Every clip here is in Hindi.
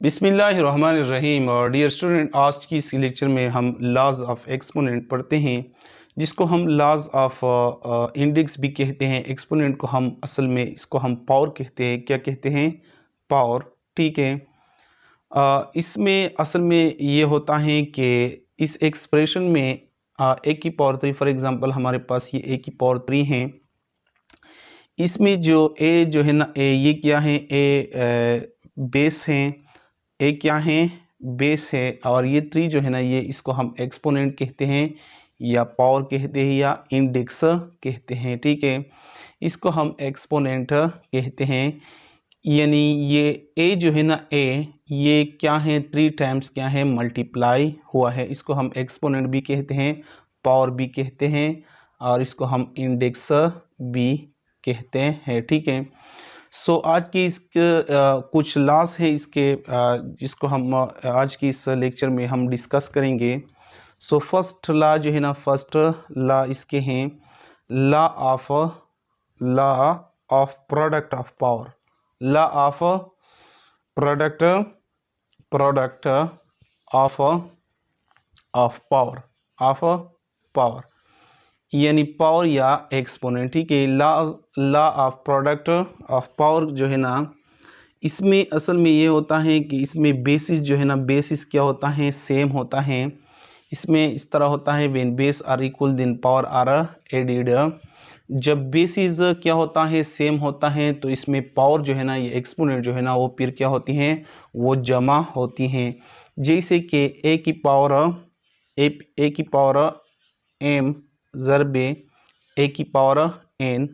बिस्मिल्लाहिर्रहमानिर्रहीम। और डियर स्टूडेंट, आज की इस लेक्चर में हम लॉज ऑफ एक्सपोनेंट पढ़ते हैं, जिसको हम लॉज ऑफ इंडेक्स भी कहते हैं। एक्सपोनेंट को हम असल में इसको हम पावर कहते हैं। क्या कहते हैं? पावर। ठीक है। इसमें असल में ये होता है कि इस एक्सप्रेशन में ए की पावर 3, फॉर एग्ज़ाम्पल हमारे पास ये ए की पावर 3 है। इसमें जो ए जो है ना, ए ये क्या है? ए बेस है। ए क्या है? बेस है। और ये 3 जो है ना, ये इसको हम एक्सपोनेंट कहते हैं या पावर कहते हैं या इंडेक्स कहते हैं। ठीक है, इसको हम एक्सपोनेंट कहते हैं। यानी ये ए जो है ना, ए ये क्या है? 3 टाइम्स क्या है? मल्टीप्लाई हुआ है। इसको हम एक्सपोनेंट भी कहते हैं, पावर भी कहते हैं, और इसको हम इंडेक्स भी कहते हैं। ठीक है। सो आज की कुछ लॉस है इसके, जिसको हम आज की इस लेक्चर में हम डिस्कस करेंगे। सो फर्स्ट लॉ जो है ना, फर्स्ट लॉ इसके हैं law of product of power. Law of product of power यानी पावर या एक्सपोनेंट। ठीक है। Law of product of power जो है ना, इसमें असल में ये होता है कि इसमें बेसिस जो है ना, बेसिस क्या होता है? सेम होता है। इसमें इस तरह होता है, when base are equal then power are added. जब बेसिस क्या होता है? सेम होता है, तो इसमें पावर जो है ना, ये एक्सपोनेंट जो है ना, वो फिर क्या होती हैं? वो जमा होती हैं। जैसे कि ए की पावर एम ज़रबे ए की पावर एन,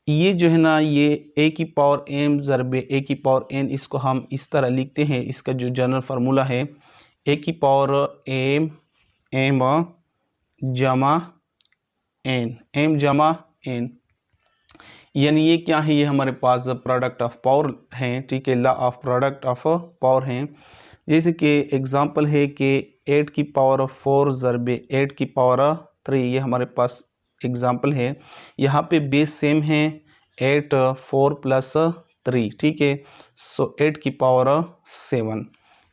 ये जो है ना, ये ए की पावर एम ज़रबे ए की पावर एन, इसको हम इस तरह लिखते हैं। इसका जो जनरल फार्मूला है, ए की पावर एम जमा एन, यानी ये क्या है? ये हमारे पास प्रोडक्ट ऑफ पावर हैं। ठीक है, law of product of power हैं। जैसे कि एग्जांपल है कि 8 की पावर 4 ज़रबे 8 की पावर 3, ये हमारे पास एग्जांपल है। यहाँ पे बेस सेम है, 8 4 प्लस 3। ठीक है। सो 8 की पावर 7,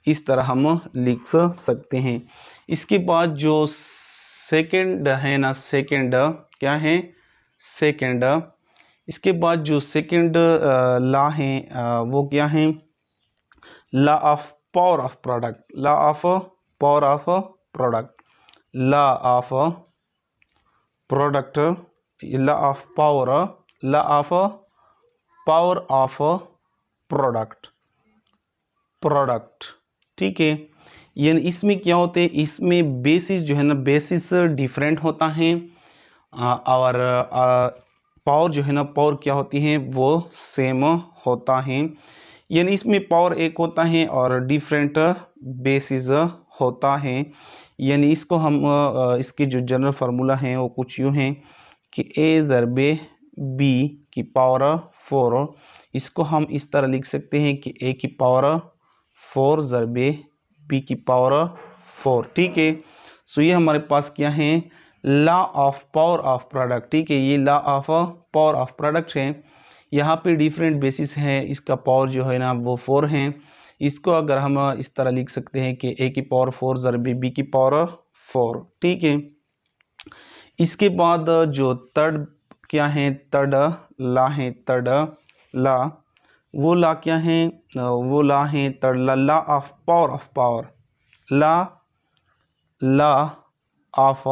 इस तरह हम लिख सकते हैं। इसके बाद जो सेकंड है ना, सेकंड क्या है? सेकंड। इसके बाद जो सेकंड लॉ है, वो क्या है? Law of power of product. Law of power of product. Law of product, law of power of product. ठीक है। यानी इसमें क्या होते हैं? इसमें बेसिस जो है ना, बेसिस डिफरेंट होता है, और पावर जो है ना, पावर क्या होती है? वो सेम होता है। यानी इसमें पावर एक होता है और डिफरेंट बेसिस होता है। यानी इसको हम इसके जो जनरल फार्मूला हैं वो कुछ यूँ हैं कि ए ज़रबे बी की पावर 4, इसको हम इस तरह लिख सकते हैं कि ए की पावर 4 ज़रबे बी की पावर 4। ठीक है। सो ये हमारे पास क्या है? Law of power of product. ठीक है, ये law of power of product है। यहाँ पे डिफरेंट बेसिस है, इसका पावर जो है ना, वो 4 हैं। इसको अगर हम इस तरह लिख सकते हैं कि ए की पावर 4 ज़रबे बी की पावर 4। ठीक है। इसके बाद जो थर्ड क्या है? थर्ड लॉ है। थर्ड लॉ, वो लॉ क्या है? वो लॉ है third law, law of power. Law of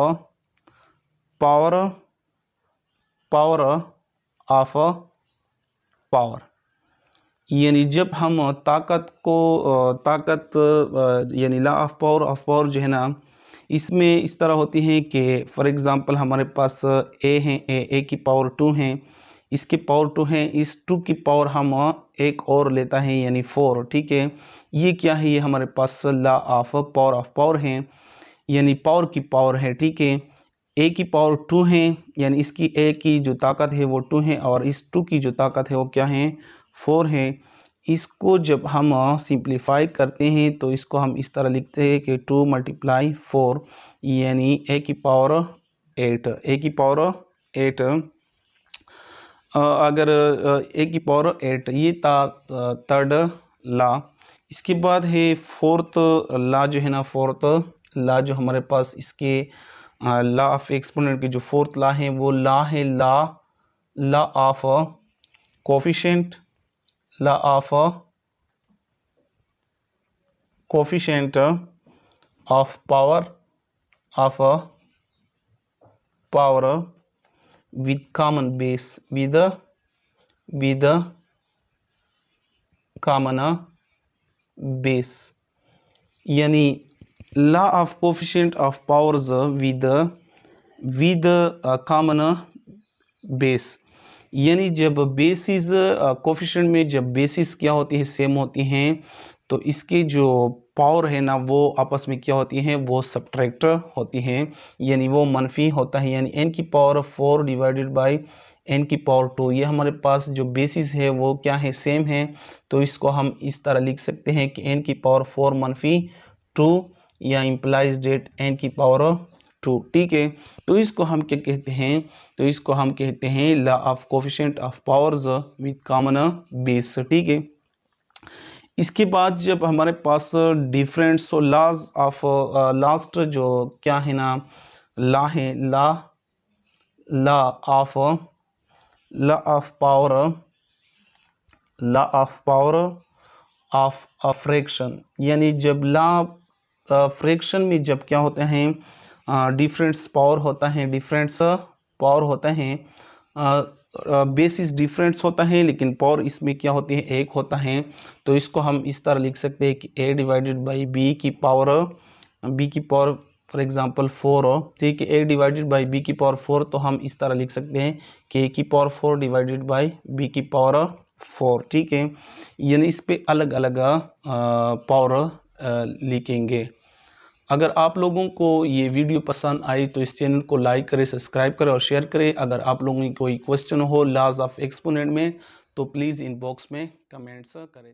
power of power. यानी जब हम ताकत यानी लॉ ऑफ पावर जो है ना, इसमें इस तरह होती है कि फॉर एग्ज़ाम्पल हमारे पास ए है, ए की पावर 2 है, इसकी पावर 2 है, इस 2 की पावर हम एक और लेता है यानी 4। ठीक है। ये क्या है? ये हमारे पास लॉ ऑफ पावर है, यानी पावर की पावर है। ठीक है। ए की पावर 2 है, यानी इसकी ए की जो ताकत है वो 2 है, और इस 2 की जो ताकत है वो क्या है? 4 है। इसको जब हम सिंप्लीफाई करते हैं तो इसको हम इस तरह लिखते हैं कि 2 × 4, यानी ए की पावर 8। ए की पावर 8, अगर ए की पावर 8, ये था थर्ड लॉ। इसके बाद है फोर्थ लॉ जो है ना, फोर्थ लॉ जो हमारे पास इसके लॉ ऑफ एक्सपोनेंट के जो फोर्थ लॉ है वो लॉ है law of coefficient, law of coefficient of power with common base, with a common base, यानी law of coefficient of powers with common base, यानी जब बेसिस कोफिशिएंट में जब बेसिस क्या होती है, सेम होती हैं, तो इसके जो पावर है ना वो आपस में क्या होती हैं, वो सब्ट्रैक्ट होती हैं, यानी वो मनफी होता है, यानी n की पावर 4 डिवाइडेड बाई n की पावर 2। ये हमारे पास जो बेसिस है वो क्या है, सेम है। तो इसको हम इस तरह लिख सकते हैं कि n की पावर 4 मनफी 2, या इम्प्लाइज डेट n की पावर 2। ठीक है, तो इसको हम क्या कहते हैं, तो इसको हम कहते हैं law of coefficient of powers with common base. ठीक है, इसके बाद जब हमारे पास different so laws of last जो क्या है ना, लॉ है law of power, law of power of a fraction, यानी जब लॉ फ्रैक्शन में जब क्या होते हैं, डिफरेंट्स पावर होता है, डिफरेंट्स पावर होता है, बेसिस डिफरेंट्स होता है, लेकिन पावर इसमें क्या होती है, एक होता है। तो इसको हम इस तरह लिख सकते हैं कि a डिवाइडेड बाई बी की पावर फॉर एग्जांपल 4 हो। ठीक है, a डिवाइडेड बाई बी की पावर 4, तो हम इस तरह लिख सकते हैं कि a की पावर 4 डिवाइडेड बाई बी की पावर 4। ठीक है, यानी इस पे अलग अलग पावर लिखेंगे। अगर आप लोगों को ये वीडियो पसंद आई तो इस चैनल को लाइक करें, सब्सक्राइब करें और शेयर करें। अगर आप लोगों की कोई क्वेश्चन हो लॉज ऑफ एक्सपोनेंट में तो प्लीज़ इनबॉक्स में कमेंट्स करें।